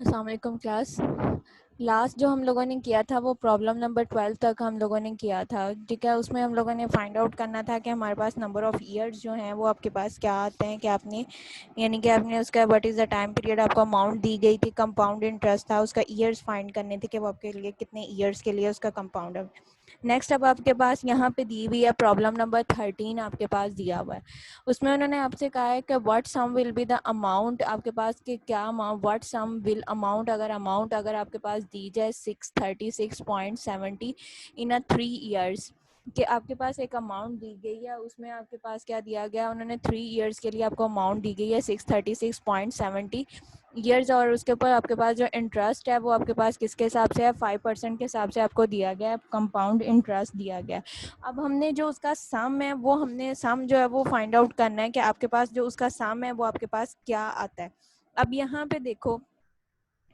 अस्सलाम वालेकुम class. Last जो हम लोगों ने किया था वो प्रॉब्लम नंबर 12 तक हम लोगों ने किया था, ठीक है। उसमें हम लोगों ने फाइंड आउट करना था कि हमारे पास नंबर ऑफ़ ईयर्स जो हैं वो आपके पास क्या आते हैं, कि आपने यानी कि आपने उसका what is the time period, आपको अमाउंट दी गई थी, कंपाउंड इंटरेस्ट था, उसका ईयर्स फाइंड करने थे कि वो आपके लिए कितने ईयर्स के लिए उसका कंपाउंड है। नेक्स्ट अब आपके पास यहाँ पे दी हुई है प्रॉब्लम नंबर 13 आपके पास दिया हुआ है। उसमें उन्होंने आपसे कहा है कि what sum will be the amount, आपके पास कि क्या amount, what sum will amount, अगर आपके पास दी जाए 636.70 इन 3 ईयर्स, कि आपके पास एक अमाउंट दी गई है, उसमें आपके पास क्या दिया गया, उन्होंने 3 ईयर्स के लिए आपको अमाउंट दी गई है 636.70 ईयर्स, और उसके ऊपर आपके पास जो इंटरेस्ट है वो आपके पास किसके हिसाब से है, 5% के हिसाब से आपको दिया गया है, कंपाउंड इंटरेस्ट दिया गया है। अब हमने जो उसका सम है वो हमने सम जो है वो फाइंड आउट करना है कि आपके पास जो उसका सम है वो आपके पास क्या आता है। अब यहाँ पे देखो,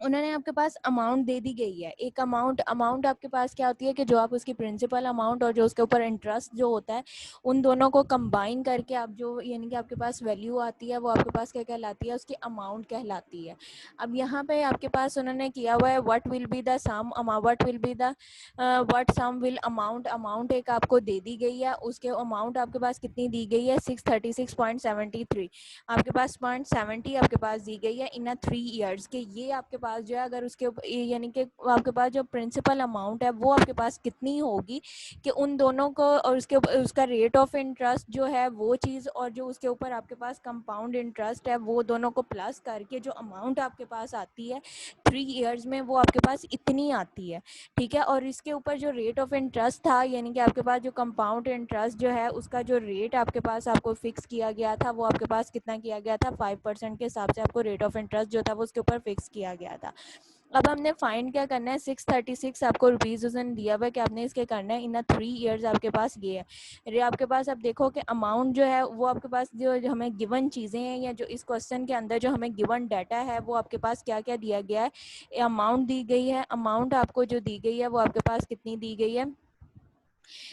उन्होंने आपके पास अमाउंट दे दी गई है, एक अमाउंट अमाउंट आपके पास क्या होती है कि जो आप उसकी प्रिंसिपल अमाउंट और जो उसके ऊपर इंटरेस्ट जो होता है उन दोनों को कंबाइन करके आप जो यानी कि आपके पास वैल्यू आती है वो आपके पास क्या कहलाती है, उसकी अमाउंट कहलाती है। अब यहाँ पे आपके पास उन्होंने किया हुआ है what will be the sum, what will be the what sum will amount, amount एक आपको दे दी गई है, उसके अमाउंट आपके पास कितनी दी गई है 636.73, आपके पास 0.70 आपके पास दी गई है इन 3 ईयर्स के। ये आपके पास जो है अगर उसके यानी कि आपके पास जो प्रिंसिपल अमाउंट है वो आपके पास कितनी होगी कि उन दोनों को और उसके उसका रेट ऑफ इंटरेस्ट जो है वो चीज़ और जो उसके ऊपर आपके पास कंपाउंड इंटरेस्ट है वो दोनों को प्लस करके जो अमाउंट आपके पास आती है 3 ईयर्स में वो आपके पास इतनी आती है, ठीक है। और इसके ऊपर जो रेट ऑफ इंटरेस्ट था यानी कि आपके पास जो कंपाउंड इंटरेस्ट जो है उसका जो रेट आपके पास आपको फिक्स किया गया था वो आपके पास कितना किया गया था, 5% के हिसाब से आपको रेट ऑफ इंटरेस्ट जो था वो उसके ऊपर फिक्स किया गया था। अब हमने फाइंड क्या करना है, 636 आपको रुपीज़ उसने दिया हुआ है कि आपने इसके करना है इन 3 ईयर्स आपके पास ये है। ये आपके पास अब देखो कि अमाउंट जो है वो आपके पास जो हमें गिवन चीज़ें हैं या जो इस क्वेश्चन के अंदर जो हमें गिवन डाटा है वो आपके पास क्या क्या दिया गया है, अमाउंट दी गई है, अमाउंट आपको जो दी गई है वो आपके पास कितनी दी गई है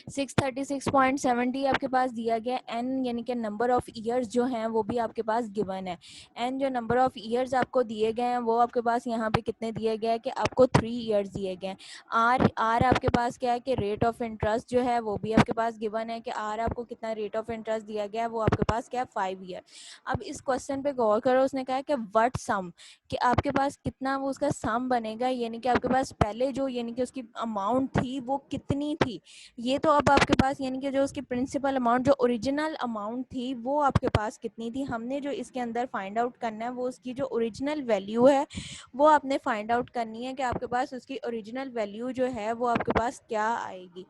636.70 आपके पास दिया गया। एन यानी कि नंबर ऑफ ईयर्स जो हैं वो भी आपके पास गिवन है। एन जो नंबर ऑफ ईयर्स आपको दिए गए हैं वो आपके पास यहाँ पे कितने दिए गए हैं कि आपको 3 ईयर्स दिए गए हैं। आर आपके पास क्या है कि रेट ऑफ इंटरेस्ट जो है वो भी आपके पास गिवन है कि आर आपको कितना रेट ऑफ इंटरेस्ट दिया गया है वो आपके पास क्या है 5 ईयर। अब इस क्वेश्चन पे गौर करो, उसने कहा है कि व्हाट सम, कि आपके पास कितना वो उसका सम बनेगा, यानी कि आपके पास पहले जो यानी कि उसकी अमाउंट थी वो कितनी थी। ये तो अब आपके पास यानी कि जो उसकी प्रिंसिपल अमाउंट जो ओरिजिनल अमाउंट थी वो आपके पास कितनी थी, हमने जो इसके अंदर फाइंड आउट करना है वो उसकी जो ओरिजिनल वैल्यू है वो आपने फाइंड आउट करनी है कि आपके पास उसकी ओरिजिनल वैल्यू जो है वो आपके पास क्या आएगी।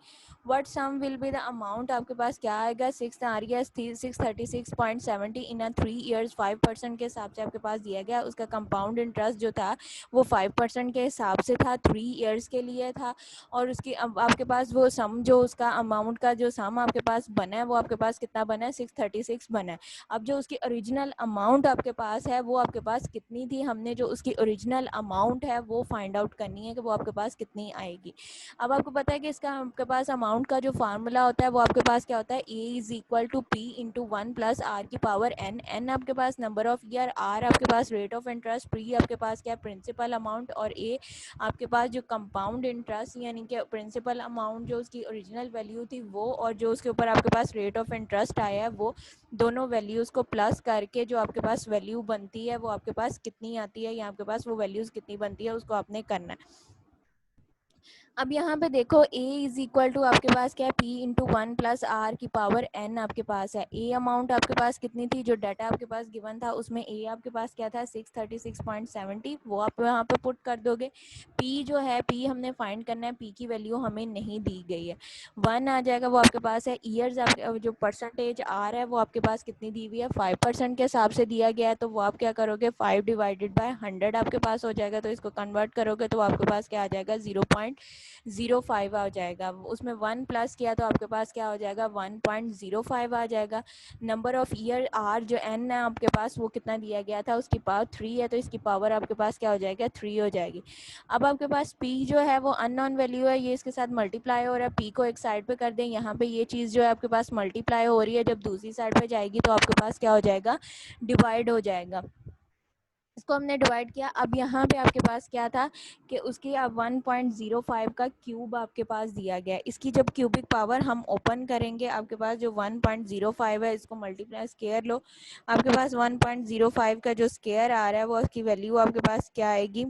What sum will be the amount, आपके पास क्या आएगा 636.70 इन 3 ईयर्स, 5% के हिसाब से आपके पास दिया गया। उसका कंपाउंड इंटरेस्ट जो था वो 5% के हिसाब से था, 3 ईयर्स के लिए था। और उसकी अब आपके पास वो सम जो उसका अमाउंट का जो सम आपके पास बना है वो आपके पास कितना बना है 636 बना है। अब जो उसकी ओरिजिनल अमाउंट आपके पास है वो आपके पास कितनी थी, हमने जो उसकी ओरिजिनल अमाउंट है वो फाइंड आउट करनी है कि वो आपके पास कितनी आएगी। अब आपको पता है कि इसका आपके पास अमाउंट का जो फार्मूला होता है वो आपके पास क्या होता है, A is equal to P into 1 plus R की पावर एन। एन आपके पास नंबर ऑफ ईयर, आर आपके पास रेट ऑफ इंटरेस्ट, पी आपके पास क्या प्रिंसिपल अमाउंट और ए आपके पास जो कंपाउंड इंटरेस्ट यानी कि प्रिंसिपल अमाउंट जो उसकी ओरिजिनल वैल्यू थी वो और जो उसके ऊपर आपके पास रेट ऑफ इंटरेस्ट आया है वो दोनों वैल्यूज़ को प्लस करके जो आपके पास वैल्यू बनती है वो आपके पास कितनी आती है, या आपके पास वो वैल्यूज़ कितनी बनती है उसको आपने करना है। अब यहाँ पे देखो a इज इक्वल टू आपके पास क्या है p इंटू 1 प्लस आर की पावर n आपके पास है। a अमाउंट आपके पास कितनी थी, जो डाटा आपके पास गिवन था उसमें a आपके पास क्या था 636.70, वो आप यहाँ पे पुट कर दोगे। p जो है p हमने फाइंड करना है, p की वैल्यू हमें नहीं दी गई है, 1 आ जाएगा वो आपके पास है। ईयर्स आपके जो परसेंटेज आर है वो आपके पास कितनी दी हुई है 5% के हिसाब से दिया गया है, तो वो आप क्या करोगे 5 डिवाइडेड बाय 100 आपके पास हो जाएगा, तो इसको कन्वर्ट करोगे तो आपके पास क्या आ जाएगा 0.05 आ जाएगा। उसमें 1 प्लस किया तो आपके पास क्या हो जाएगा 1.05 आ जाएगा। नंबर ऑफ ईयर आर जो एन है आपके पास वो कितना दिया गया था, उसकी पावर 3 है, तो इसकी पावर आपके पास क्या हो जाएगा 3 हो जाएगी। अब आपके पास पी जो है वो अननोन वैल्यू है, ये इसके साथ मल्टीप्लाई हो रहा है, पी को एक साइड पे कर दें, यहाँ पे ये चीज़ जो है आपके पास मल्टीप्लाई हो रही है, जब दूसरी साइड पे जाएगी तो आपके पास क्या हो जाएगा डिवाइड हो जाएगा। इसको हमने डिवाइड किया। अब यहाँ पे आपके पास क्या था कि उसकी अब 1.05 का क्यूब आपके पास दिया गया है। इसकी जब क्यूबिक पावर हम ओपन करेंगे, आपके पास जो 1.05 है, इसको मल्टीप्लाई स्केयर लो, आपके पास 1.05 का जो स्केयर आ रहा है वो उसकी वैल्यू आपके पास क्या आएगी,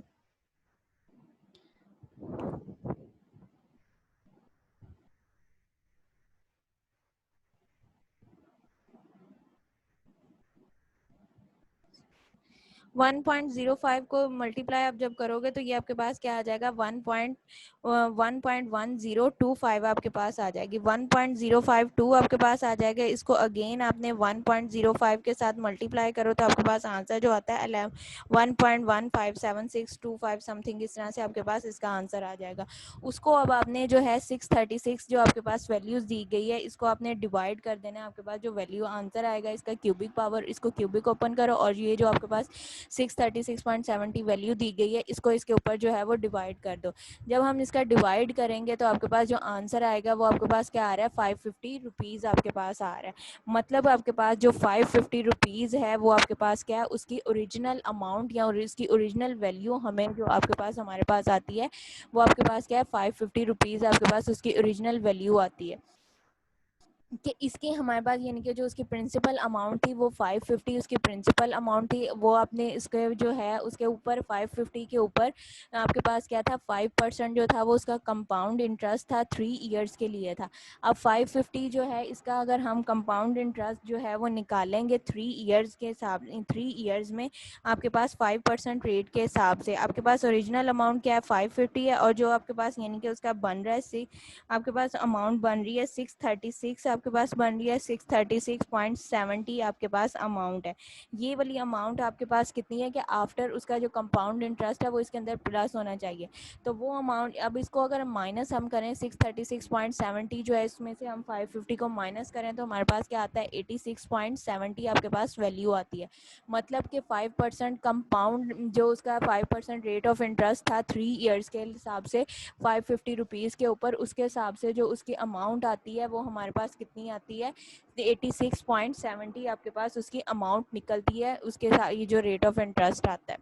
1.05 को मल्टीप्लाई आप जब करोगे तो ये आपके पास क्या आ जाएगा, 1.1025 आपके पास आ जाएगी, 1.052 आपके पास आ जाएगा। इसको अगेन आपने 1.05 के साथ मल्टीप्लाई करो तो आपके पास आंसर जो आता है 1.157625 समथिंग, इस तरह से आपके पास इसका आंसर आ जाएगा। उसको अब आपने जो है 636 जो आपके पास वैल्यूज दी गई है, इसको आपने डिवाइड कर देना है। आपके पास जो वैल्यू आंसर आएगा इसका क्यूबिक पावर, इसको क्यूबिक ओपन करो और ये जो आपके पास 636.70 वैल्यू दी गई है, इसको इसके ऊपर जो है वो डिवाइड कर दो। जब हम इसका डिवाइड करेंगे तो आपके पास जो आंसर आएगा वो आपके पास क्या आ रहा है, 550 रुपीज़ आपके पास आ रहा है। मतलब आपके पास जो 550 रुपीज़ है वो आपके पास क्या है, उसकी ओरिजिनल अमाउंट या उसकी ओरिजिनल वैल्यू हमें जो आपके पास हमारे पास आती है वो आपके पास क्या है, 550 रुपीज़ आपके पास उसकी ओरिजिनल वैल्यू आती है। कि इसके हमारे पास यानी कि जो उसकी प्रिंसिपल अमाउंट थी वो 550 उसकी प्रिंसिपल अमाउंट थी, वो आपने इसके जो है उसके ऊपर 550 के ऊपर आपके पास क्या था, 5% जो था वो उसका कंपाउंड इंटरेस्ट था, 3 ईयर्स के लिए था। अब 550 जो है इसका अगर हम कंपाउंड इंटरेस्ट जो है वो निकालेंगे 3 ईयर्स के हिसाब, 3 ईयर्स में आपके पास 5% रेट के हिसाब से आपके पास ओरिजिनल अमाउंट क्या है, 550 है, और जो आपके पास यानी कि उसका बन रहा है, आपके पास अमाउंट बन रही है 636, आपके पास बन रही है 636.70 आपके पास अमाउंट है। ये वाली अमाउंट आपके पास कितनी है कि आफ्टर उसका जो कंपाउंड इंटरेस्ट है वो इसके अंदर प्लस होना चाहिए। तो वो अमाउंट, अब इसको अगर माइनस हम करें 636.70 जो है इसमें से हम 550 को माइनस करें तो हमारे पास क्या आता है, 86.70 आपके पास वैल्यू आती है। मतलब कि 5% कंपाउंड जो उसका 5% रेट ऑफ इंटरेस्ट था 3 ईयर्स के हिसाब से 550 रुपीज़ के ऊपर, उसके हिसाब से जो उसकी अमाउंट आती है वो हमारे पास कितनी आती है, 86.70 आपके पास उसकी अमाउंट निकलती है, उसके साथ ये जो रेट ऑफ इंटरेस्ट आता है।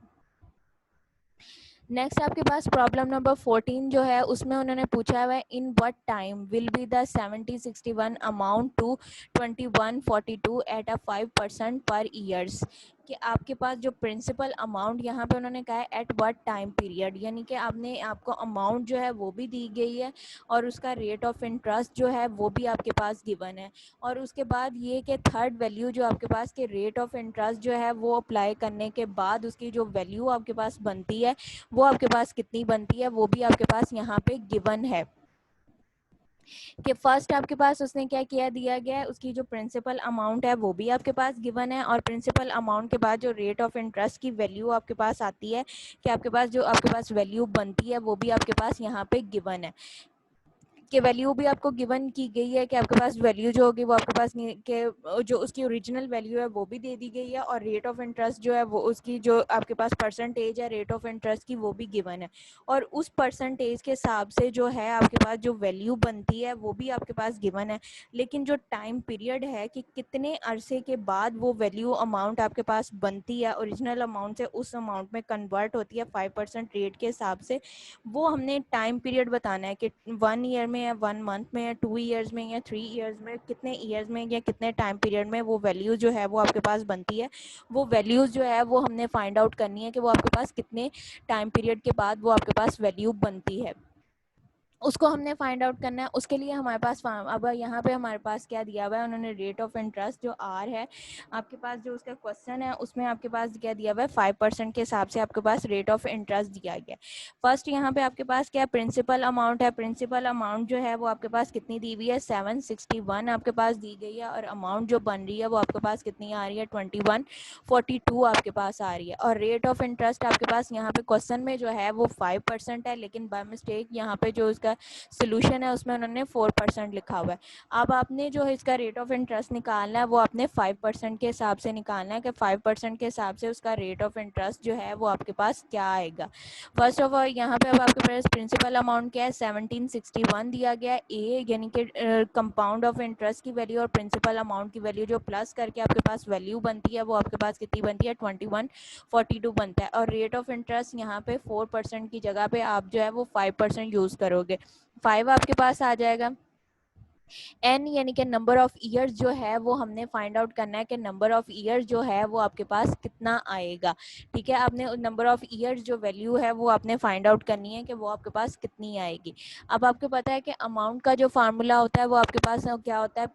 नेक्स्ट आपके पास प्रॉब्लम नंबर 14 जो है उसमें उन्होंने पूछा हुआ है, in what time will be the 7061 amount to 2142 at a 5% per years. कि आपके पास जो प्रिंसिपल अमाउंट यहाँ पे उन्होंने कहा है एट व्हाट टाइम पीरियड, यानी कि आपने आपको अमाउंट जो है वो भी दी गई है और उसका रेट ऑफ इंटरेस्ट जो है वो भी आपके पास गिवन है। और उसके बाद ये कि थर्ड वैल्यू जो आपके पास के रेट ऑफ इंटरेस्ट जो है वो अप्लाई करने के बाद उसकी जो वैल्यू आपके पास बनती है वो आपके पास कितनी बनती है वो भी आपके पास यहाँ पे गिवन है। कि फर्स्ट आपके पास उसने क्या किया, दिया गया है उसकी जो प्रिंसिपल अमाउंट है वो भी आपके पास गिवन है, और प्रिंसिपल अमाउंट के बाद जो रेट ऑफ इंटरेस्ट की वैल्यू आपके पास आती है कि आपके पास जो आपके पास वैल्यू बनती है वो भी आपके पास यहाँ पे गिवन है। कि वैल्यू भी आपको गिवन की गई है कि आपके पास वैल्यू जो होगी वो आपके पास के जो उसकी ओरिजिनल वैल्यू है वो भी दे दी गई है, और रेट ऑफ इंटरेस्ट जो है वो उसकी जो आपके पास परसेंटेज है रेट ऑफ इंटरेस्ट की वो भी गिवन है, और उस परसेंटेज के हिसाब से जो है आपके पास जो वैल्यू बनती है वो भी आपके पास गिवन है। लेकिन जो टाइम पीरियड है कि कितने अरसे के बाद वो वैल्यू अमाउंट आपके पास बनती है ओरिजिनल अमाउंट से उस अमाउंट में कन्वर्ट होती है 5% रेट के हिसाब से, वो हमने टाइम पीरियड बताना है कि 1 ईयर में या 1 मंथ में या 2 ईयर्स में या 3 ईयर्स में, कितने ईयर्स में या कितने टाइम पीरियड में वो वैल्यू जो है वो आपके पास बनती है। वो वैल्यूज़ जो है वो हमने फाइंड आउट करनी है कि वो आपके पास कितने टाइम पीरियड के बाद वो आपके पास वैल्यू बनती है, उसको हमने फाइंड आउट करना है। उसके लिए हमारे पास अब यहाँ पे हमारे पास क्या दिया हुआ है, उन्होंने रेट ऑफ इंटरेस्ट जो आर है आपके पास जो उसका क्वेश्चन है उसमें आपके पास क्या दिया हुआ है, 5% के हिसाब से आपके पास रेट ऑफ इंटरेस्ट दिया गया है। फर्स्ट यहाँ पे आपके पास क्या प्रिंसिपल अमाउंट है, प्रिंसिपल अमाउंट जो है वो आपके पास कितनी दी हुई है, 761 आपके पास दी गई है, और अमाउंट जो बन रही है वो आपके पास कितनी आ रही है, 2142 आपके पास आ रही है। और रेट ऑफ इंटरेस्ट आपके पास यहाँ पे क्वेश्चन में जो है वो 5% है, लेकिन बाय मिस्टेक यहाँ पे जो उसका इसका सोल्यूशन है उसमें उन्होंने 4% लिखा हुआ है। अब आपने जो है इसका रेट ऑफ इंटरेस्ट निकालना है वो आपने 5% के हिसाब से निकालना है कि 5% के हिसाब से उसका रेट ऑफ इंटरेस्ट जो है वो आपके पास क्या आएगा। फर्स्ट ऑफ ऑल यहाँ पे अब आपके पास प्रिंसिपल अमाउंट क्या है 1761 दिया गया है ए, यानी कि कंपाउंड ऑफ इंटरेस्ट की वैल्यू और प्रिंसिपल अमाउंट की वैल्यू जो प्लस करके आपके पास वैल्यू बनती है वो आपके पास कितनी बनती है 2142 बनता है। और रेट ऑफ इंटरेस्ट यहाँ पे 4% की जगह पे आप जो है वो 5% यूज़ करोगे, 5 आपके पास आ जाएगा। एन यानी कि नंबर ऑफ ईयर्स जो है वो हमने फाइंड आउट करना है कि नंबर ऑफ ईयर्स जो है वो आपके पास कितना आएगा। ठीक है, आपने नंबर ऑफ ईयर्स जो वैल्यू है वो आपने फाइंड आउट करनी है कि वो आपके पास कितनी आएगी। अब आपको पता है कि अमाउंट का जो फार्मूला होता है वो आपके पास क्या होता है,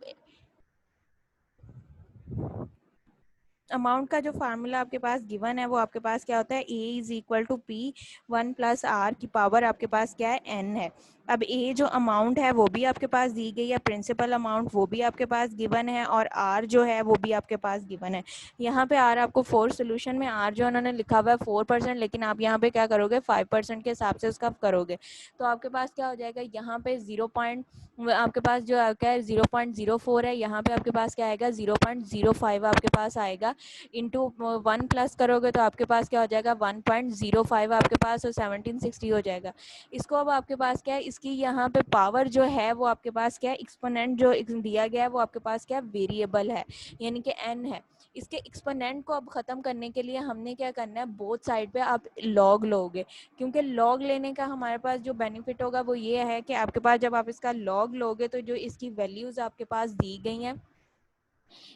अमाउंट का जो फार्मूला आपके पास गिवन है वो आपके पास क्या होता है A=P1+R की पावर आपके पास क्या है n है। अब ए जो अमाउंट है वो भी आपके पास दी गई है, प्रिंसिपल अमाउंट वो भी आपके पास गिवन है और आर जो है वो भी आपके पास गिवन है। यहाँ पे आर आपको फोर सोल्यूशन में आर जो उन्होंने लिखा हुआ है 4%, लेकिन आप यहाँ पे क्या करोगे 5% के हिसाब से उसका करोगे तो आपके पास क्या हो जाएगा, यहाँ पे आपके पास जो क्या है 0.04 है, यहाँ पे आपके पास क्या आएगा 0.05 आपके पास आएगा। इंटू 1 प्लस करोगे तो आपके पास क्या हो जाएगा 1.05 आपके पास और 1760 हो जाएगा। इसको अब आपके पास क्या है, इसकी यहाँ पे पावर जो है वो आपके पास क्या है, एक्सपोनेंट जो दिया गया है वो आपके पास क्या वेरिएबल है यानी कि n है। इसके एक्सपोनेंट को अब ख़त्म करने के लिए हमने क्या करना है, बोथ साइड पे आप लॉग लोगे, क्योंकि लॉग लेने का हमारे पास जो बेनिफिट होगा वो ये है कि आपके पास जब आप इसका लॉग लोगे तो जो इसकी वैल्यूज़ आपके पास दी गई हैं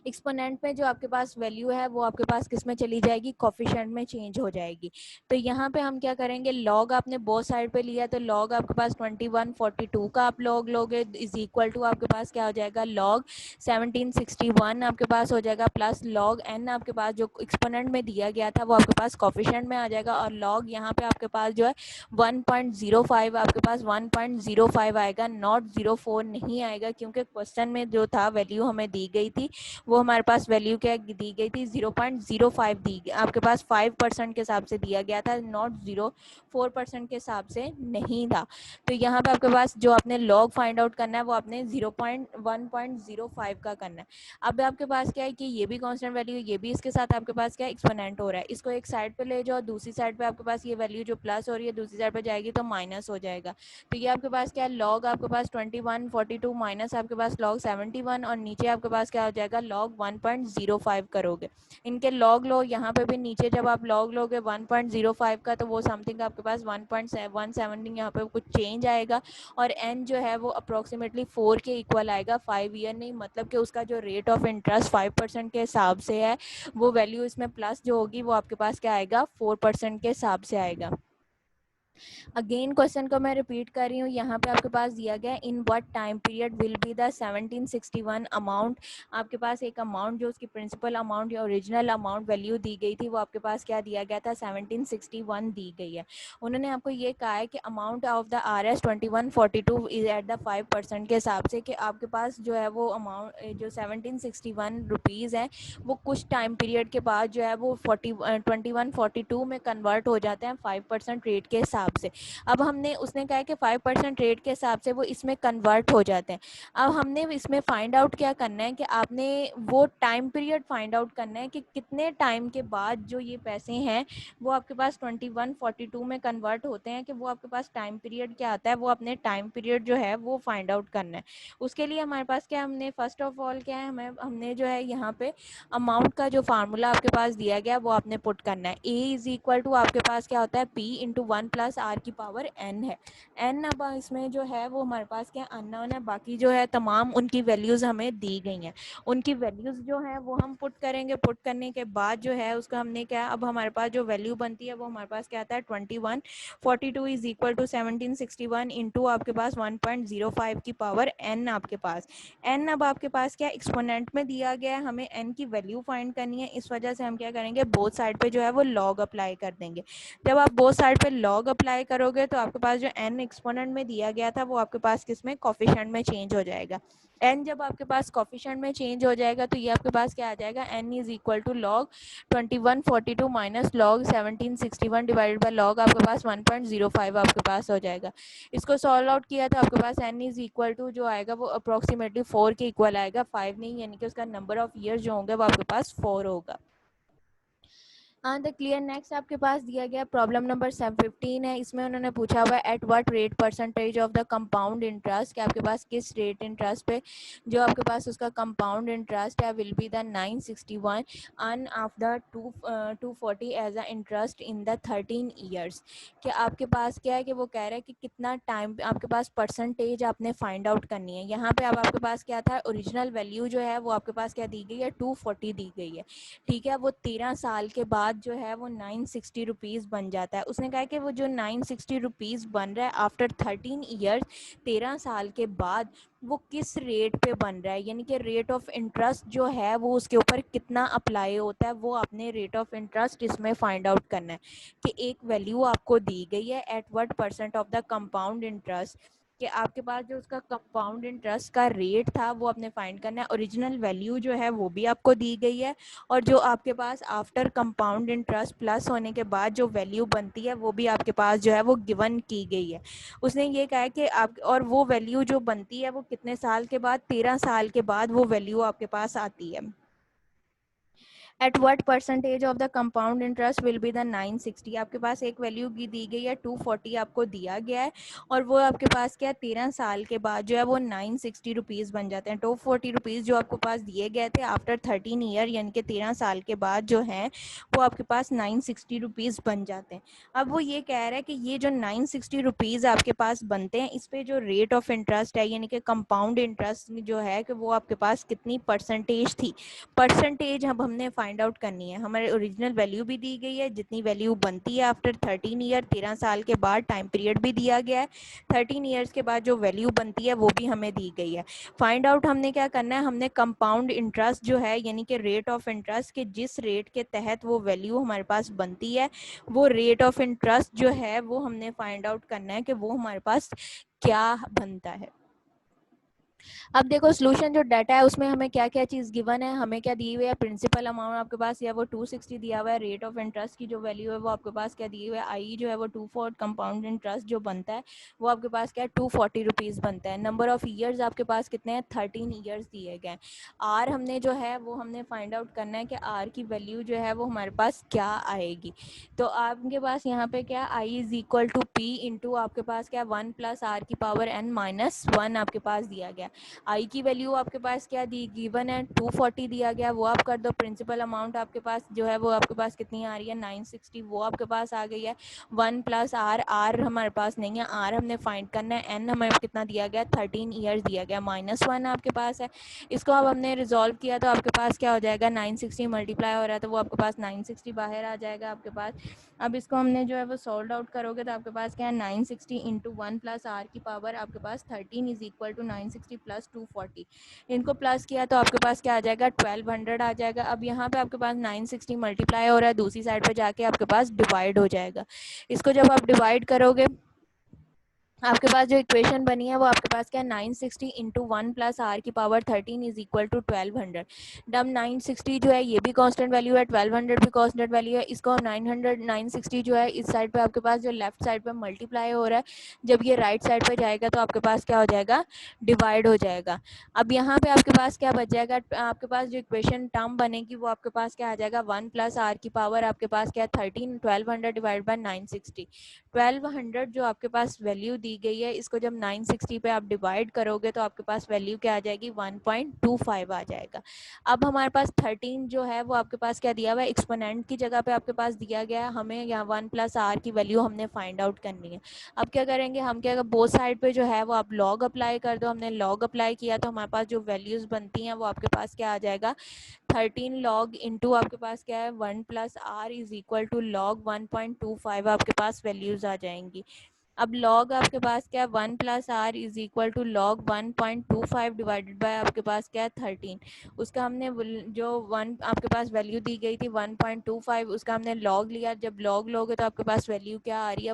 एक्सपोनेंट में जो आपके पास वैल्यू है वो आपके पास किस में चली जाएगी, कोफिशिएंट में चेंज हो जाएगी। तो यहाँ पे हम क्या करेंगे, लॉग आपने बोथ साइड पे लिया तो लॉग आपके पास 2142 का आप लॉग लोगे इज इक्वल टू आपके पास क्या हो जाएगा लॉग 1761 आपके पास हो जाएगा प्लस लॉग एन आपके पास जो एक्सपोनेंट में दिया गया था वो आपके पास कोफिशिएंट में आ जाएगा और लॉग यहाँ पे आपके पास जो है 1.05 आपके पास 1.05 आएगा, नॉट 04 नहीं आएगा, क्योंकि क्वेश्चन में जो था वैल्यू हमें दी गई थी वो हमारे पास वैल्यू क्या दी गई थी 0.05 दी आपके पास 5% के हिसाब से दिया गया था, नॉट 04% के हिसाब से नहीं था। तो यहाँ पे आपके पास जो आपने लॉग फाइंड आउट करना है वो आपने 1.05 का करना है। अब आपके पास क्या है कि ये भी कांस्टेंट वैल्यू, ये भी इसके साथ आपके पास क्या एक्सपोनेंट हो रहा है, इसको एक साइड पे ले जाओ, दूसरी साइड पे आपके पास ये वैल्यू जो प्लस हो रही है दूसरी साइड पे जाएगी तो माइनस हो जाएगा। तो ये आपके पास क्या है लॉग आपके पास 2142 माइनस आपके पास लॉग 71 और नीचे आपके पास क्या हो जाएगा लॉग 1.05 करोगे। इनके लॉग लो, यहाँ पे भी नीचे जब आप लॉग लोगे 1.05 का तो वो समथिंग आपके पास 1.170 यहाँ पे कुछ चेंज आएगा और n जो है वो अप्रोक्सीमेटली 4 के इक्वल आएगा, 5 ईयर नहीं, मतलब कि उसका जो रेट ऑफ इंटरेस्ट 5% के हिसाब से है वो वैल्यू इसमें प्लस जो होगी वो आपके पास क्या आएगा 4% के हिसाब से आएगा। अगेन क्वेश्चन को मैं रिपीट कर रही हूँ, यहाँ पे आपके पास दिया गया इन what time period will be the 1761 amount, आपके पास एक अमाउंट जो उसकी प्रिंसिपल अमाउंट या ओरिजिनल अमाउंट वैल्यू दी गई थी वो आपके पास क्या दिया गया था 1761 दी गई है। उन्होंने आपको ये कहा है कि amount of the RS 2142 is at the 5% के हिसाब से कि आपके पास जो है वो अमाउंट जो 1761 रुपीज़ है वो कुछ टाइम पीरियड के बाद जो है वो 2142 में कन्वर्ट हो जाते हैं 5% रेट के हिसाब से। अब हमने उसने कहा है कि 5% रेट के हिसाब से वो इसमें कन्वर्ट हो जाते हैं। अब हमने इसमें फाइंड आउट क्या करना है कि आपने वो टाइम पीरियड फाइंड आउट करना है कि कितने टाइम के बाद जो ये पैसे हैं वो आपके पास 2142 में कन्वर्ट होते हैं, कि वो आपके पास टाइम पीरियड क्या आता है, वो अपने टाइम पीरियड जो है वो फाइंड आउट करना है। उसके लिए हमारे पास क्या, हमने फर्स्ट ऑफ ऑल क्या है, हमने जो है यहाँ पे अमाउंट का जो फार्मूला आपके पास दिया गया वो आपने पुट करना है। A=, आपके पास क्या होता है P×1+R की पावर n है। n अब इसमें जो है वो हमारे पास क्या अननोन है, बाकी जो है तमाम उनकी वैल्यूज़ हमें दी गई हैं, उनकी वैल्यूज़ जो है वो हम पुट करेंगे। पुट करने के बाद जो है उसका हमने क्या, अब हमारे पास जो वैल्यू बनती है वो हमारे पास क्या आता है 2142 इज इक्वल टू 1761 इंटू आपके पास 1.05 की पावर n आपके पास। n अब आपके पास क्या एक्सपोनेंट में दिया गया है, हमें n की वैल्यू फाइंड करनी है, इस वजह से हम क्या करेंगे बोथ साइड पे जो है वो लॉग अप्लाई कर देंगे। जब आप बोथ साइड पे लॉग अप्लाई करोगे तो आपके पास जो n एक्सपोनेंट में दिया गया था वो आपके पास किस में कोफिशिएंट में चेंज हो जाएगा। n जब आपके पास कोफिशिएंट में चेंज हो जाएगा तो ये आपके पास क्या आ जाएगा, n is equal to log 2142 minus log 1761 divided by log आपके पास 1.05 आपके पास हो जाएगा। इसको सॉल्व आउट किया तो आपके पास n इज इक्वल टू जो आएगा वो अप्रोक्सीमेटली 4 के इक्वल आएगा, 5 नहीं, यानी कि उसका नंबर ऑफ ईयर जो होंगे वो आपके पास 4 होगा। The clear. नेक्स्ट आपके पास दिया गया प्रॉब्लम नंबर 15 है। इसमें उन्होंने पूछा हुआ at what rate percentage of the compound interest, कि आपके पास किस रेट इंटरेस्ट पे जो आपके पास उसका कंपाउंड इंटरेस्ट है will be the 961 on of the 240 as a interest in the 13 years. कि आपके पास क्या है कि वो कह रहा है कि कितना टाइम आपके पास परसेंटेज आपने फाइंड आउट करनी है। यहाँ पे अब आपके पास क्या था, ओरिजिनल वैल्यू जो है वो आपके पास क्या दी गई है, 240 दी गई है। ठीक है, वो 13 साल के बाद जो है वो 960 रुपीज़ बन जाता है। उसने कहा कि वो जो 960 रुपीज़ बन रहा है आफ्टर 13 ईयर्स, 13 साल के बाद वो किस रेट पे बन रहा है, यानी कि रेट ऑफ इंटरेस्ट जो है वो उसके ऊपर कितना अप्लाई होता है, वो अपने रेट ऑफ इंटरेस्ट इसमें फाइंड आउट करना है। कि एक वैल्यू आपको दी गई है at what percent of the compound interest, कि आपके पास जो उसका कंपाउंड इंटरेस्ट का रेट था वो आपने फाइंड करना है। ओरिजिनल वैल्यू जो है वो भी आपको दी गई है, और जो आपके पास आफ्टर कंपाउंड इंटरेस्ट प्लस होने के बाद जो वैल्यू बनती है वो भी आपके पास जो है वो गिवन की गई है। उसने ये कहा है कि आप, और वो वैल्यू जो बनती है वो कितने साल के बाद, 13 साल के बाद वो वैल्यू आपके पास आती है। At what percentage of the compound interest will be the 960। आपके पास एक वैल्यू की दी गई है 240 आपको दिया गया है, और वो आपके पास क्या 13 साल के बाद जो है वो 960 रुपीज़ बन जाते हैं। 240 रुपीज़ जो आपके पास दिए गए थे आफ्टर 13 ईयर, यानी कि 13 साल के बाद जो है वो आपके पास 960 रुपीज़ बन जाते हैं। अब वो ये कह रहा है कि ये जो 960 रुपीज़ आपके पास बनते हैं इस पर जो रेट ऑफ इंटरेस्ट है यानी कि कंपाउंड इंटरेस्ट जो है कि वो आपके पास कितनी परसेंटेज थी। परसेंटेज अब हमने फाइंड आउट करनी है। हमारे ओरिजिनल वैल्यू भी दी गई है, जितनी वैल्यू बनती है आफ्टर 13 ईयर, 13 साल के बाद टाइम पीरियड भी दिया गया है, 13 ईयर्स के बाद जो वैल्यू बनती है वो भी हमें दी गई है। फाइंड आउट हमने क्या करना है, हमने कंपाउंड इंटरेस्ट जो है यानी कि रेट ऑफ इंटरेस्ट के जिस रेट के तहत वो वैल्यू हमारे पास बनती है, वो रेट ऑफ इंटरेस्ट जो है वो हमने फाइंड आउट करना है कि वो हमारे पास क्या बनता है। अब देखो सोल्यूशन जो डाटा है उसमें हमें क्या क्या चीज़ गिवन है, हमें क्या दी हुई है, प्रिंसिपल अमाउंट आपके पास या वो 260 दिया हुआ है, रेट ऑफ इंटरेस्ट की जो वैल्यू है वो आपके पास क्या दी हुई है, आई जो है वो 24, कंपाउंड इंटरेस्ट जो बनता है वो आपके पास क्या है 240 रुपीज़ बनता है। नंबर ऑफ ईयर्स आपके पास कितने हैं, 13 ईयर्स दिए गए। आर हमने जो है वो हमने फाइंड आउट करना है कि आर की वैल्यू जो है वो हमारे पास क्या आएगी। तो आपके पास यहाँ पे क्या, I is equal to P into आपके पास क्या 1 प्लस आर की पावर n माइनस 1 आपके पास दिया गया। आई की वैल्यू आपके पास क्या दी गिवन है 240 दिया गया, वो आप कर दो। प्रिंसिपल अमाउंट आपके पास जो है वो आपके पास कितनी आ रही है 960, वो आपके पास आ गई है। 1 प्लस आर, आर हमारे पास नहीं है, आर हमने फाइंड करना है। एन हमें कितना दिया गया 13 ईयर्स दिया गया, माइनस 1 आपके पास है। इसको अब हमने रिजॉल्व किया तो आपके पास क्या हो जाएगा, 960 मल्टीप्लाई हो रहा है तो वो आपके पास 960 बाहर आ जाएगा आपके पास। अब इसको हमने जो है वो सॉल्व आउट करोगे तो आपके पास क्या है 960 इंटू 1 प्लस आर की पावर आपके पास 13 इज इक्वल टू 960 प्लस 240। इनको प्लस किया तो आपके पास क्या आ जाएगा 1200 आ जाएगा। अब यहाँ पे आपके पास 960 मल्टीप्लाई हो रहा है, दूसरी साइड पे जाके आपके पास डिवाइड हो जाएगा। इसको जब आप डिवाइड करोगे आपके पास जो इक्वेशन बनी है वो आपके पास क्या 960 इंटू 1 प्लस आर की पावर 13 इज इक्वल टू 1200। डब 960 जो है ये भी कांस्टेंट वैल्यू है, 1200 भी कांस्टेंट वैल्यू है। इसको 960 जो है इस साइड पे आपके पास जो लेफ्ट साइड पे मल्टीप्लाई हो रहा है, जब ये राइट साइड पे जाएगा तो आपके पास क्या हो जाएगा, डिवाइड हो जाएगा। अब यहाँ पे आपके पास क्या बच जाएगा, आपके पास जो इक्वेशन टर्म बनेगी वो आपके पास क्या आ जाएगा 1 प्लस आर की पावर आपके पास क्या 13, 1200 डिवाइड बाई 960। 1200 जो आपके पास वैल्यू दी गई है, इसको जब 960 पे आप डिवाइड करोगे तो आपके पास वैल्यू क्या आ जाएगी 1.25 आ जाएगा। अब हमारे पास 13 जो है वो आपके पास क्या दिया हुआ है, एक्सपोनेंट की जगह पे आपके पास दिया गया है, हमें यहाँ 1 प्लस आर की वैल्यू हमने फाइंड आउट करनी है। अब क्या करेंगे हम, क्या बोथ साइड पे जो है वो आप लॉग अप्लाई कर दो। हमने लॉग अप्लाई किया तो हमारे पास जो वैल्यूज बनती हैं वो आपके पास क्या आ जाएगा 13 लॉग इंटू आपके पास क्या है 1 plus R is equal to log 1.25 आपके पास वैल्यूज आ जाएंगी। अब log आपके पास क्या है 1 plus R is equal to log 1.25 divided by आपके पास क्या है 13। उसका हमने जो वन आपके पास वैल्यू दी गई थी 1.25 उसका हमने log लिया। जब log लोगे तो आपके पास वैल्यू क्या आ रही है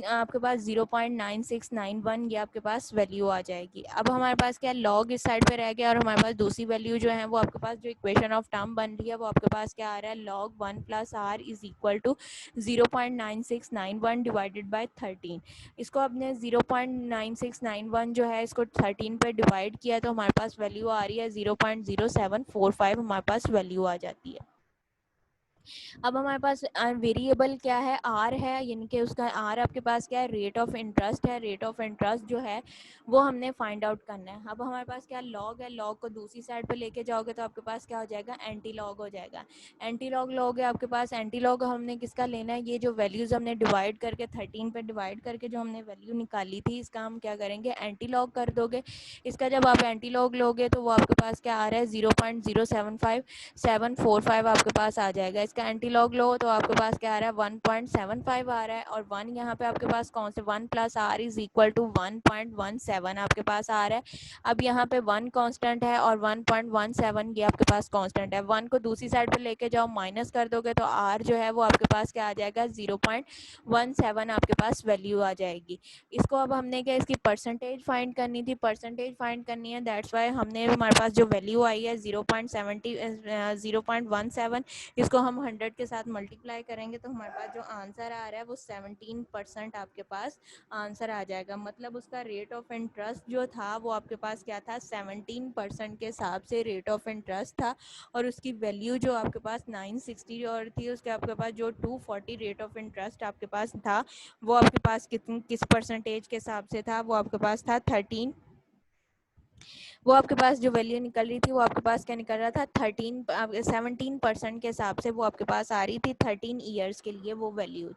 आपके पास 0.9691 ये आपके पास वैल्यू आ जाएगी। अब हमारे पास क्या लॉग इस साइड पे रह गया और हमारे पास दूसरी वैल्यू जो है वो आपके पास जो इक्वेशन ऑफ टर्म बन रही है वो आपके पास क्या आ रहा है log 1 plus R is equal to 0.9691 divided by 13। इसको आपने 0.9691 जो है इसको 13 पे डिवाइड किया तो हमारे पास वैल्यू आ रही है 0.0745 हमारे पास वैल्यू आ जाती है। अब हमारे पास वेरिएबल क्या है आर है, यानी कि उसका आर आपके पास क्या है रेट ऑफ इंटरेस्ट है। रेट ऑफ इंटरेस्ट जो है वो हमने फाइंड आउट करना है। अब हमारे पास क्या लॉग है, लॉग को दूसरी साइड पे लेके जाओगे तो आपके पास क्या हो जाएगा एंटी लॉग हो जाएगा। एंटी लॉग लोगे आपके पास एंटी लॉग हमने किसका लेना है, ये जो वैल्यूज हमने डिवाइड करके 13 पे डिवाइड करके जो हमने वैल्यू निकाली थी इसका हम क्या करेंगे एंटी लॉग कर दोगे। इसका जब आप एंटी लॉग लोगे तो वो आपके पास क्या आ रहा है 0.075745 आपके पास आ जाएगा। इसका एंटी लॉग लो तो आपके पास क्या आ रहा है 1.75 आ रहा है और 1 यहाँ पे आपके पास कौन से 1 plus R is equal to 1.17 आपके पास आ रहा है। अब यहाँ पे 1 कांस्टेंट है और 1.17 ये आपके पास कांस्टेंट है। 1 को दूसरी साइड पे लेके जाओ माइनस कर दोगे तो आर जो है वो आपके पास क्या आ जाएगा 0.17 आपके पास वैल्यू आ जाएगी। इसको अब हमने क्या इसकी परसेंटेज फाइंड करनी थी, परसेंटेज फाइंड करनी है, दैट्स वाई हमने हमारे पास जो वैल्यू आई है 0.17 इसको हम 100 के साथ मल्टीप्लाई करेंगे तो हमारे पास जो आंसर आ रहा है वो 17% आपके पास आंसर आ जाएगा। मतलब उसका रेट ऑफ इंटरेस्ट जो था वो आपके पास क्या था 17% के हिसाब से रेट ऑफ इंटरेस्ट था और उसकी वैल्यू जो आपके पास 960 और थी उसके आपके पास जो 240 रेट ऑफ इंटरेस्ट आपके पास था वो आपके पास किस परसेंटेज के हिसाब से था, वो आपके पास था 13। वो आपके पास जो वैल्यू निकल रही थी वो आपके पास क्या निकल रहा था 17% के हिसाब से वो आपके पास आ रही थी 13 ईयर्स के लिए वो वैल्यू।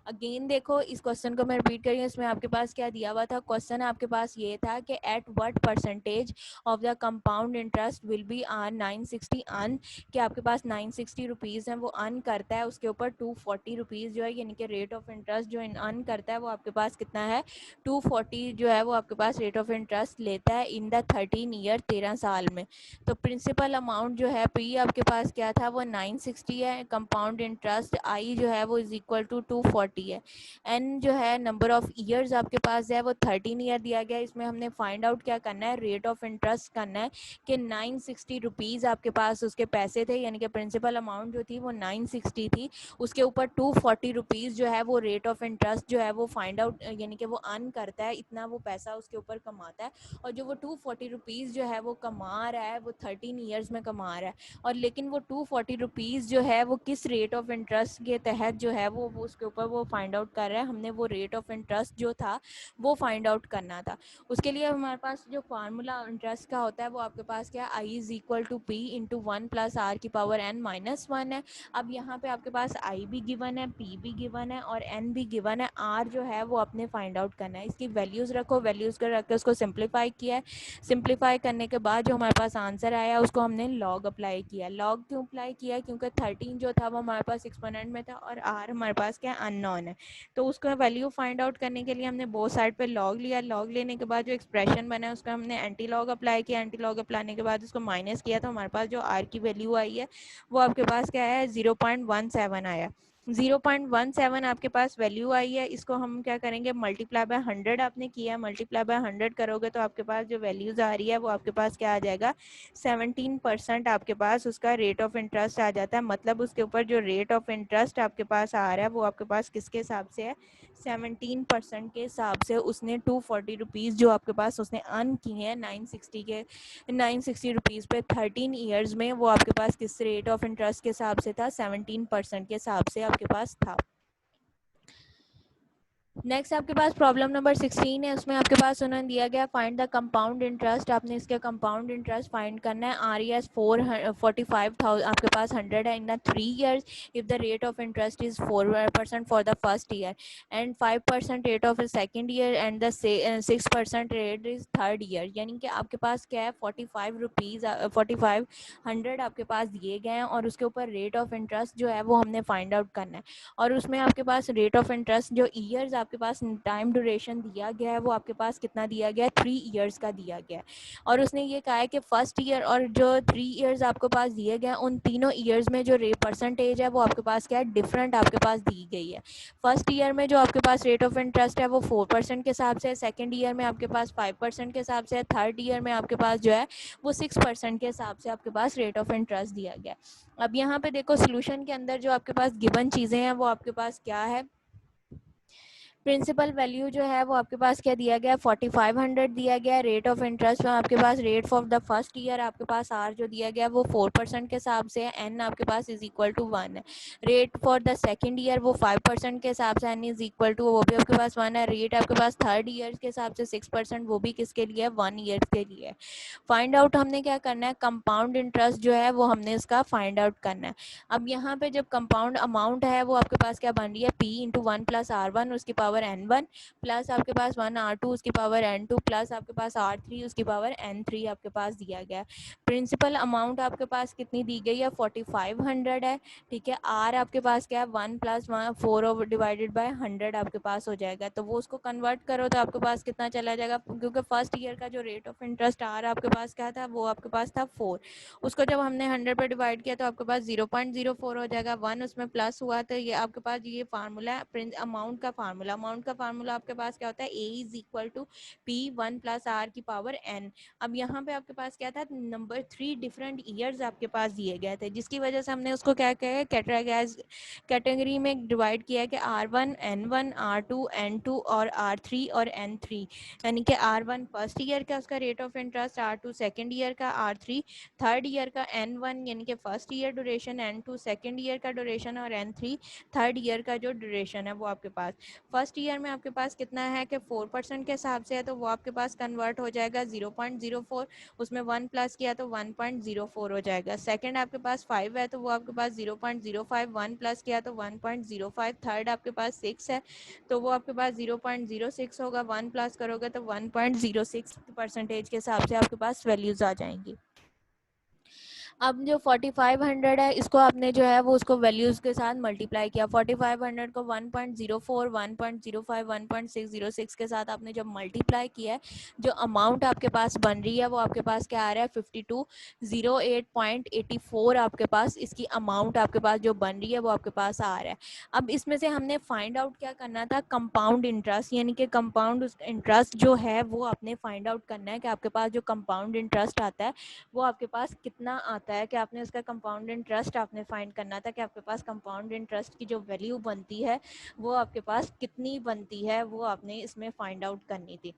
अगेन देखो इस क्वेश्चन को मैं रिपीट कर रही हूँ, इसमें आपके पास क्या दिया हुआ था, क्वेश्चन आपके पास ये था कि at what percentage of the compound interest will be on 960 अन, कि आपके पास 960 रुपीज़ हैं वो अन करता है, उसके ऊपर 240 रुपीज़ जो है यानी कि रेट ऑफ इंटरेस्ट जो अन करता है वो आपके पास कितना है 240 जो है वो आपके पास रेट ऑफ इंटरेस्ट लेता है इन द 13 ईयर 13 साल में। तो प्रिंसिपल अमाउंट जो है पी आपके पास क्या था वो 960 है, कंपाउंड इंटरेस्ट आई जो है वो इज इक्वल टू 240 है। एन जो है नंबर ऑफ ईयर्स आपके पास है वो 13 ईयर दिया गया है। इसमें हमने फाइंड आउट क्या करना है रेट ऑफ इंटरेस्ट करना है कि 960 रुपीज़ आपके पास उसके पैसे थे, यानी कि प्रिंसिपल अमाउंट जो थी वो 960 थी, उसके ऊपर 240 रुपीज़ जो है वो रेट ऑफ इंटरेस्ट जो है वो फाइंड आउट यानी कि वो अर्न करता है, इतना वो पैसा उसके ऊपर कमाता है। और जो वो 240 रुपीज़ जो है वो कमा रहा है वो 13 ईयर्स में कमा रहा है। और लेकिन वो 240 रुपीज़ जो है वो किस रेट ऑफ इंटरेस्ट के तहत जो है वो उसके ऊपर वो फाइंड आउट कर रहा है। हमने वो रेट ऑफ इंटरेस्ट जो था वो फाइंड आउट करना था। उसके लिए हमारे पास जो फार्मूला इंटरेस्ट का होता है वो आपके पास क्या I is equal to P into 1 plus R की पावर n माइनस 1 है। अब यहाँ पे आपके पास आई भी गिवन है, पी भी गिवन है और एन भी गिवन है। आर जो है वो अपने फाइंड आउट करना है। इसकी वैल्यूज़ रखो, वैल्यूज़ कर रख के उसको सिंप्लीफाई किया है। सिंप्लीफाई करने के बाद जो हमारे पास आंसर आया उसको हमने लॉग अप्लाई किया। लॉग क्यों अप्लाई किया, क्योंकि 13 जो था वो हमारे पास एक्सपोनेंट में था और आर हमारे पास क्या अननोन है। तो उसका वैल्यू फाइंड आउट करने के लिए हमने बोथ साइड पे लॉग लिया। लॉग लेने के बाद जो एक्सप्रेशन बना है उसका हमने एंटी लॉग अप्लाई किया। एंटी लॉग अप्लाई के बाद उसको माइनस किया तो हमारे पास जो आर की वैल्यू आई है वो आपके पास क्या है 0.17 आया। 0.17 आपके पास वैल्यू आई है। इसको हम क्या करेंगे मल्टीप्लाई बाय 100 आपने किया, मल्टीप्लाई बाय 100 करोगे तो आपके पास जो वैल्यूज आ रही है वो आपके पास क्या आ जाएगा 17% आपके पास उसका रेट ऑफ इंटरेस्ट आ जाता है। मतलब उसके ऊपर जो रेट ऑफ इंटरेस्ट आपके पास आ रहा है वो आपके पास किसके हिसाब से है 17% के हिसाब से। उसने 240 रुपीज़ जो आपके पास उसने अर्न किए हैं 960 रुपीज़ पे 13 ईयर्स में, वो आपके पास किस रेट ऑफ इंटरेस्ट के हिसाब से था 17% के हिसाब से आपके पास था। नेक्स्ट आपके पास प्रॉब्लम नंबर 16 है। उसमें आपके पास उन्होंने दिया गया फाइंड द कंपाउंड इंटरेस्ट। आपने इसके कंपाउंड इंटरेस्ट फाइंड करना है। आर ई एस 45,000 आपके पास 100 है इन 3 years if the rate of interest is 4% for the first year and 5% rate of second year and the 6% rate is third year. यानी कि आपके पास क्या है 45 रुपीज़ 4500 आपके पास दिए गए हैं और उसके ऊपर रेट ऑफ इंटरेस्ट जो है वो हमने फाइंड आउट करना है। और उसमें आपके पास रेट ऑफ इंटरेस्ट जो ईयर्स आपके पास टाइम ड्यूरेशन दिया गया है वो आपके पास कितना दिया गया है, 3 ईयर्स का दिया गया है। और उसने ये कहा है कि फर्स्ट ईयर और जो 3 ईयर्स आपके पास दिए गए हैं उन तीनों ईयर्स में जो रेट परसेंटेज है वो आपके पास क्या है, डिफरेंट आपके पास दी गई है। फर्स्ट ईयर में जो आपके पास रेट ऑफ इंटरेस्ट है वो 4% के हिसाब से है, सेकेंड ईयर में आपके पास 5% के हिसाब से है, थर्ड ईयर में आपके पास जो है वो 6% के हिसाब से आपके पास रेट ऑफ इंटरेस्ट दिया गया है। अब यहाँ पे देखो सोल्यूशन के अंदर जो आपके पास गिवन चीज़ें हैं वो आपके पास क्या है, प्रिंसिपल वैल्यू जो है वो आपके पास क्या दिया गया है, 4500 दिया गया है। रेट ऑफ इंटरेस्ट में आपके पास rate for the first year आपके पास आर जो दिया गया है वो 4% के हिसाब से है, एन आपके पास इज इक्वल टू 1 है। Rate for the second year वो 5% के हिसाब से, एन इज इक्वल टू वो भी आपके पास 1 है। रेट आपके पास थर्ड ईयर के हिसाब से 6%, वो भी किसके लिए है, 1 ईयर के लिए। फाइंड आउट हमने क्या करना है, कंपाउंड इंटरेस्ट जो है वो हमने इसका फाइंड आउट करना है। अब यहाँ पे जब कंपाउंड अमाउंट है वो आपके पास क्या बन रही है, p इंटू 1 प्लस R1 उसकी पावर n1 प्लस आपके पास 1 R2 उसकी पावर n2 प्लस आपके पास R3 उसकी पावर n3 आपके पास दिया गया है। प्रिंसिपल अमाउंट आपके पास कितनी दी गई है, 4500 है, ठीक है। R आपके पास क्या है, 1 प्लस 4 डिवाइडेड बाय 100 आपके पास हो जाएगा, तो वो उसको कन्वर्ट करो तो आपके पास कितना चला जाएगा, क्योंकि फर्स्ट ईयर का जो रेट ऑफ इंटरेस्ट R आपके पास क्या था, वो आपके पास था 4, उसको जब हमने 100 पे डिवाइड किया तो आपके पास 0.04 हो जाएगा, 1 उसमें प्लस हुआ तो ये आपके पास ये फार्मूला है अमाउंट का फार्मूला। अमाउंट का फार्मूला आपके पास क्या होता है, A is equal to P 1 plus R की पावर एन। अब यहाँ पे आपके पास क्या था, नंबर 3 डिफरेंट ईयर्स आपके पास दिए गए थे, जिसकी वजह से हमने उसको क्या किया है, कैटेगरी में डिवाइड किया है कि R1 N1 R2 N2 और R3 और N3, यानी कि R1 फर्स्ट ईयर का उसका rate of interest, R2 second year का, R3 थर्ड ईयर का, N1 यानी कि first year duration, N2 second year का ड्यूरेशन और N3 थर्ड ईयर का जो ड्यूरेशन है वो आपके पास। फर्स्ट ईयर में आपके पास कितना है कि 4% के हिसाब से है, तो वो आपके पास कन्वर्ट हो जाएगा 0.04, उसमें 1 प्लस किया तो 1.04 हो जाएगा। सेकेंड आपके पास 5 है तो वो आपके पास 0.05, 1 प्लस किया तो 1.05। थर्ड आपके पास 6 है तो वो आपके पास 0.06 होगा, 1 प्लस करोगे तो 1.06% के हिसाब से आपके पास वैल्यूज आ जाएंगी। अब जो 4500 है इसको आपने जो है वो उसको वैल्यूज़ के साथ मल्टीप्लाई किया, 4500 को 1.04 1.05 1.606 के साथ आपने जब मल्टीप्लाई किया है, जो अमाउंट आपके पास बन रही है वो आपके पास क्या आ रहा है, 5208.84 आपके पास इसकी अमाउंट आपके पास जो बन रही है वो आपके पास आ रहा है। अब इसमें से हमने फाइंड आउट क्या करना था, कंपाउंड इंटरेस्ट, यानी कि कंपाउंड इंटरेस्ट जो है वो आपने फाइंड आउट करना है कि आपके पास जो कंपाउंड इंटरेस्ट आता है वो आपके पास कितना आता है, कि आपने उसका कंपाउंड इंटरेस्ट आपने फाइंड करना था कि आपके पास कंपाउंड इंटरेस्ट की जो वैल्यू बनती है वो आपके पास कितनी बनती है, वो आपने इसमें फाइंड आउट करनी थी।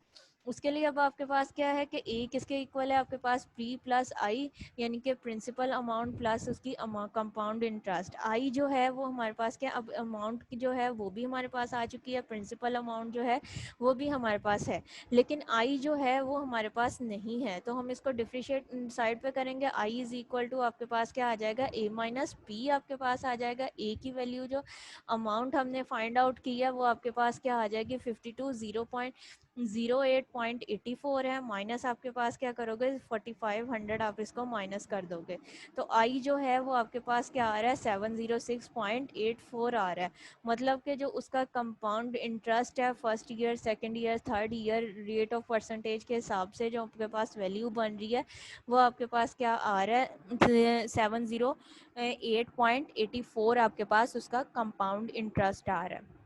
उसके लिए अब आपके पास क्या है कि ए किसके इक्वल है, आपके पास पी प्लस आई, यानी कि प्रिंसिपल अमाउंट प्लस उसकी कंपाउंड इंटरेस्ट। आई जो है वो हमारे पास क्या, अब अमाउंट की जो है वो भी हमारे पास आ चुकी है, प्रिंसिपल अमाउंट जो है वो भी हमारे पास है, लेकिन आई जो है वो हमारे पास नहीं है, तो हम इसको डिफ्रेंशिएट साइड पे करेंगे। आई इज इक्वल टू आपके पास क्या आ जाएगा, ए माइनस पी आपके पास आ जाएगा। ए की वैल्यू जो अमाउंट हमने फाइंड आउट की है वो आपके पास क्या आ जाएगी, 5208.84 है, माइनस आपके पास क्या करोगे, 4500 आप इसको माइनस कर दोगे, तो आई जो है वो आपके पास क्या आ रहा है, 706.84 आ रहा है। मतलब कि जो उसका कंपाउंड इंटरेस्ट है first year second year third year rate of percentage के हिसाब से जो आपके पास वैल्यू बन रही है वो आपके पास क्या आ रहा है, 708.84 आपके पास उसका कंपाउंड इंटरेस्ट आ रहा है।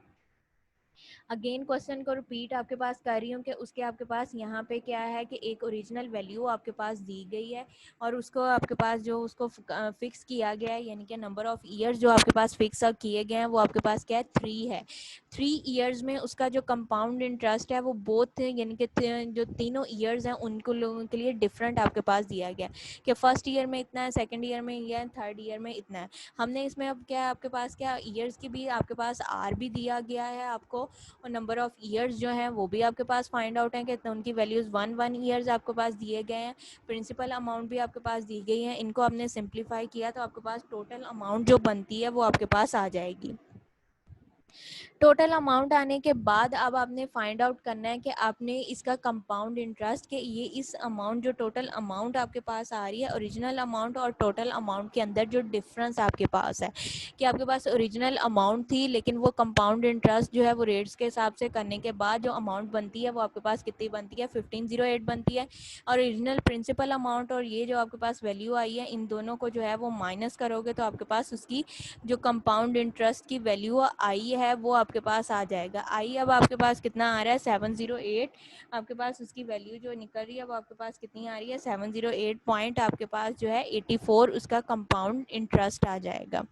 अगेन क्वेश्चन को रिपीट आपके पास कर रही हूँ कि उसके आपके पास यहाँ पे क्या है कि एक ओरिजिनल वैल्यू आपके पास दी गई है और उसको आपके पास जो उसको फिक्स किया गया है, यानी कि नंबर ऑफ ईयर्स जो आपके पास फिक्स किए गए हैं वो आपके पास क्या है, 3 है। 3 ईयर्स में उसका जो कंपाउंड इंटरेस्ट है वो बोथ यानी कि जो तीनों ईयर्स हैं उनको लोगों के लिए डिफरेंट आपके पास दिया गया है कि फर्स्ट ईयर में इतना है, सेकेंड ईयर में ये है, थर्ड ईयर में इतना है। हमने इसमें अब क्या आपके पास क्या ईयर्स की भी आपके पास आर भी दिया गया है आपको, और नंबर ऑफ ईयर्स जो हैं वो भी आपके पास फाइंड आउट है कि उनकी वैल्यूज़ 1 ईयर्स आपके पास दिए गए हैं। प्रिंसिपल अमाउंट भी आपके पास दी गई है, इनको आपने सिंप्लीफाई किया तो आपके पास टोटल अमाउंट जो बनती है वो आपके पास आ जाएगी। टोटल अमाउंट आने के बाद अब आपने फाइंड आउट करना है कि आपने इसका कंपाउंड इंटरेस्ट के ये इस अमाउंट जो टोटल अमाउंट आपके पास आ रही है ओरिजिनल अमाउंट और टोटल अमाउंट के अंदर जो डिफरेंस आपके पास है कि आपके पास ओरिजिनल अमाउंट थी लेकिन वो कंपाउंड इंटरेस्ट जो है वो रेट्स के हिसाब से करने के बाद जो अमाउंट बनती है वो आपके पास कितनी बनती है 1508 बनती है। और ओरिजिनल प्रिंसिपल अमाउंट और ये जो आपके पास वैल्यू आई है इन दोनों को जो है वो माइनस करोगे तो आपके पास उसकी जो कंपाउंड इंटरेस्ट की वैल्यू आई है वो आपके पास आ जाएगा। आई अब आपके पास कितना आ रहा है 708, आपके पास उसकी वैल्यू जो निकल रही है वो आपके पास कितनी आ रही है 708 पॉइंट आपके पास जो है 84 उसका कंपाउंड इंटरेस्ट आ जाएगा।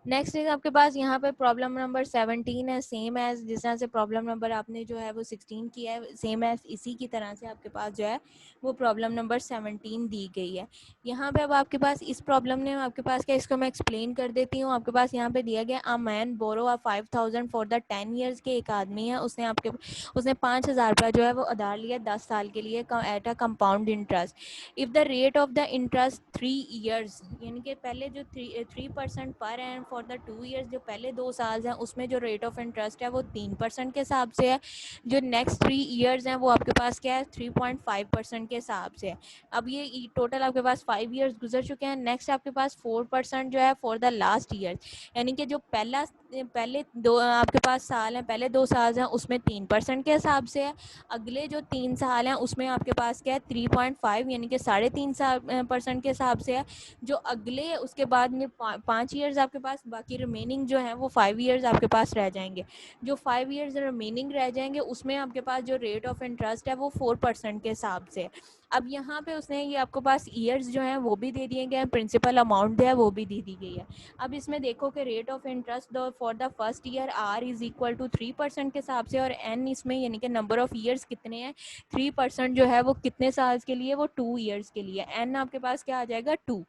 नेक्स्ट इज आपके पास यहाँ पे प्रॉब्लम नंबर 17 है, सेम एज जिस तरह से प्रॉब्लम नंबर आपने जो है वो 16 किया है सेम एज इसी की तरह से आपके पास जो है वो प्रॉब्लम नंबर 17 दी गई है। यहाँ पे अब आपके पास इस प्रॉब्लम ने आपके पास क्या इसको मैं एक्सप्लेन कर देती हूँ। आपके पास यहाँ पे दिया गया a man borrow a 5000 for the 10 years के एक आदमी है उसने 5000 रुपया जो है वो उधार लिया 10 साल के लिए at a compound interest. If the rate of the interest 3 years यानी कि पहले जो 3% पर एंड फॉर द 2 ईयर्स जो पहले 2 साल हैं उसमें जो रेट ऑफ इंटरेस्ट है वो 3% के हिसाब से है। जो नेक्स्ट 3 ईयर्स हैं वो आपके पास क्या है 3.5% के हिसाब से है। अब ये टोटल आपके पास 5 ईयर्स गुजर चुके हैं। नेक्स्ट आपके पास 4% जो है फॉर द लास्ट ईयर यानी कि जो पहले दो आपके पास साल हैं पहले 2 साल हैं उसमें 3% के हिसाब से है। अगले जो 3 साल हैं उसमें आपके पास क्या है 3.5 यानी कि 3.5% के हिसाब से है। जो अगले उसके बाद में 5 ईयर्स आपके पास बाकी रिमेनिंग जो है वो 5 ईयर्स आपके पास रह जाएंगे। जो 5 ईयर्स रिमेनिंग रह जाएंगे उसमें आपके पास जो रेट ऑफ इंटरेस्ट है वो 4% के हिसाब से। अब यहाँ पे उसने ये आपके पास ईयर्स जो हैं वो भी दे दिए गए हैं, प्रिंसिपल अमाउंट जो है वो भी दे दी गई है। अब इसमें देखो कि rate of interest for the first year R is equal to 3% के हिसाब से और एन इसमें यानी कि नंबर ऑफ ईयर्स कितने हैं 3% जो है वो कितने साल के लिए वो 2 ईयर्स के लिए। एन आपके पास क्या आ जाएगा 2।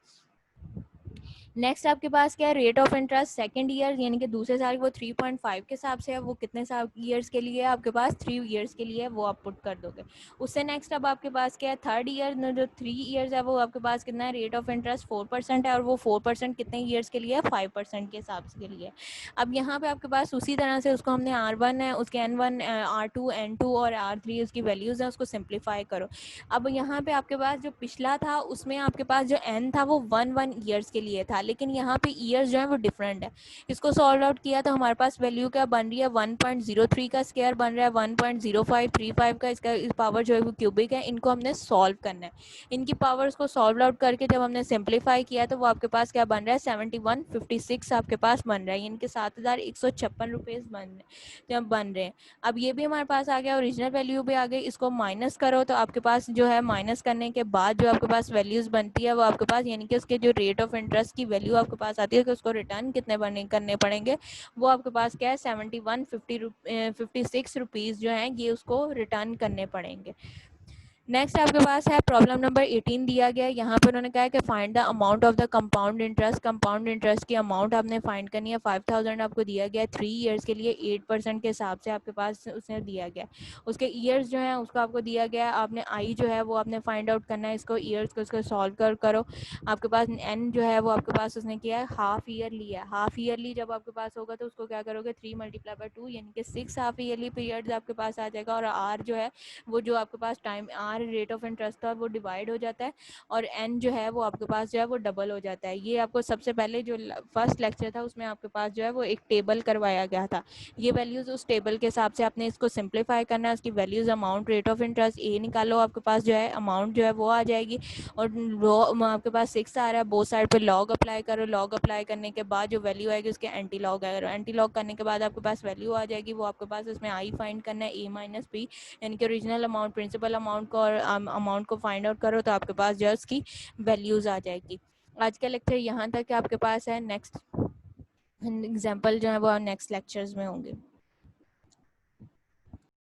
नेक्स्ट आपके पास क्या है rate of interest second year यानी कि दूसरे साल वो 3.5 के हिसाब से है वो कितने साल ईयर्स के लिए है आपके पास 3 ईयर्स के लिए वो आप पुट कर दोगे। उससे नेक्स्ट अब आपके पास क्या है थर्ड ईयर जो 3 ईयर्स है वो आपके पास कितना है रेट ऑफ इंटरेस्ट 4% है और वो 4% कितने ईयर्स के लिए 5% के हिसाब से के लिए। अब यहाँ पे आपके पास उसी तरह से उसको हमने R1 है उसके N1 R2 N2 और R3 उसकी वैल्यूज़ है उसको सिंप्लीफाई करो। अब यहाँ पे आपके पास जो पिछला था उसमें आपके पास जो n था वो 1 ईयर्स के लिए था लेकिन यहाँ पे ईयर्स जो है वो डिफरेंट है। इसको सॉल्व आउट किया तो हमारे पास वैल्यू क्या बन रही है 1.03 का स्क्वायर बन रहा है 1.0535 का इसका पावर जो है वो क्यूबिक है। इनको हमने सॉल्व करना है। इनकी पावर्स को सॉल्व आउट करके जब हमने सिंप्लीफाई किया तो वो आपके पास क्या बन रहा है 7156 आपके पास बन रहा है यानी कि 7156 रुपये बन रहे हैं। अब ये भी हमारे पास आ गया ओरिजिनल वैल्यू भी आ गई। इसको माइनस करो तो आपके पास जो है माइनस करने के बाद जो आपके पास वैल्यूज बनती है वो आपके पास यानी कि उसके जो रेट ऑफ इंटरेस्ट की वैल्यू आपके पास आती है कि उसको रिटर्न कितने करने पड़ेंगे वो आपके पास क्या है 7156 रुपीज़ जो हैं ये उसको रिटर्न करने पड़ेंगे। नेक्स्ट आपके पास है प्रॉब्लम नंबर 18 दिया गया है। यहाँ पे उन्होंने कहा है कि find the amount of the compound interest. Compound interest की अमाउंट आपने फाइंड करनी है 5000 आपको दिया गया है 3 ईयर्स के लिए 8% के हिसाब से आपके पास उसने दिया गया है। उसके ईयर्स जो है उसको आपको दिया गया है आपने आई जो है वो आपने फाइंड आउट करना है इसको ईयर्स को उसको सॉल्व करो। आपके पास एन जो है वो आपके पास उसने किया है हाफ ईयर लिया है। हाफ ईयरली जब आपके पास होगा तो उसको क्या करोगे 3 × 2 यानी कि 6 हाफ ईयरली पीरियड्स आपके पास आ जाएगा। और आर जो है वो जो आपके पास time R rate of interest था वो डिवाइड हो जाता है और एन जो है वो आपके पास जो है वो डबल हो जाता है। ये आपको सबसे पहले जो फर्स्ट लेक्चर था उसमें आपके पास जो है वो एक टेबल करवाया गया था। ये वैल्यूज उस टेबल के हिसाब से आपने इसको सिंप्लीफाई करना है। उसकी values amount rate of interest ए निकालो आपके पास जो है अमाउंट जो है वो आ जाएगी और आपके पास 6 आ रहा है बोथ साइड पे लॉग अप्लाई करो। लॉग अप्लाई करने के बाद जो वैल्यू आएगी उसके एंटी लॉग आएगा। एंटी लॉग करने के बाद आपके पास वैल्यू आ जाएगी वो आपके पास इसमें आई फाइंड करना है ए माइनस बी यानी कि ओरिजिनल अमाउंट प्रिंसिपल अमाउंट को और अमाउंट को फाइंड आउट करो तो आपके पास जो उसकी वैल्यूज आ जाएगी। आज का लेक्चर यहाँ तक आपके पास है। नेक्स्ट एग्जाम्पल जो है वो नेक्स्ट लेक्चर्स में होंगे।